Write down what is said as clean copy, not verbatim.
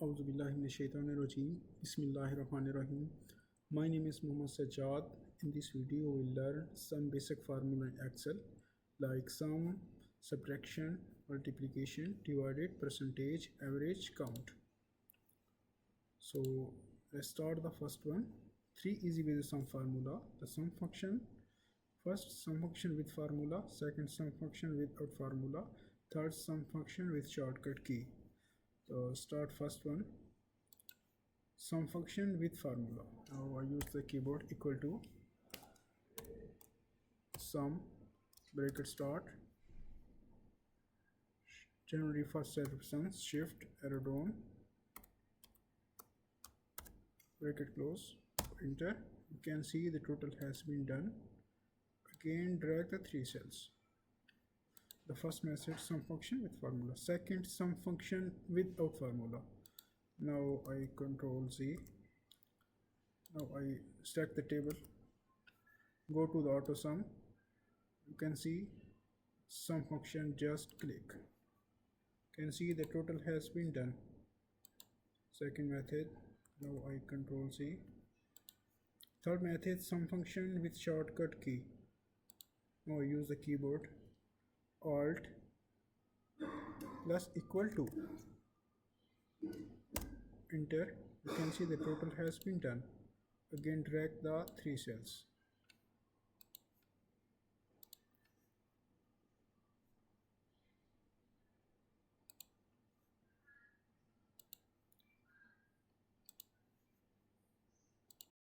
Auzubillahiminashaitanirrajim. Bismillahirrahmanirrahim. My name is Muhammad Sajjad. In this video, we will learn some basic formula in Excel like sum, subtraction, multiplication, divided, percentage, average, count. So let's start the first one. Three easy ways of sum formula. The sum function. First, sum function with formula. Second, sum function without formula. Third, sum function with shortcut key. So start first one, sum function with formula. Now I use the keyboard equal to sum bracket start January 1st set of sums shift arrow down bracket close enter. You can see the total has been done. Again drag the three cells. The first method, sum function with formula. Second, sum function without formula. Now I control Z. Now I stack the table. Go to the AutoSum. You can see sum function, just click. You can see the total has been done. Second method. Now I control Z. Third method, sum function with shortcut key. Now I use the keyboard Alt plus equal to enter. You can see the total has been done. Again drag the three cells.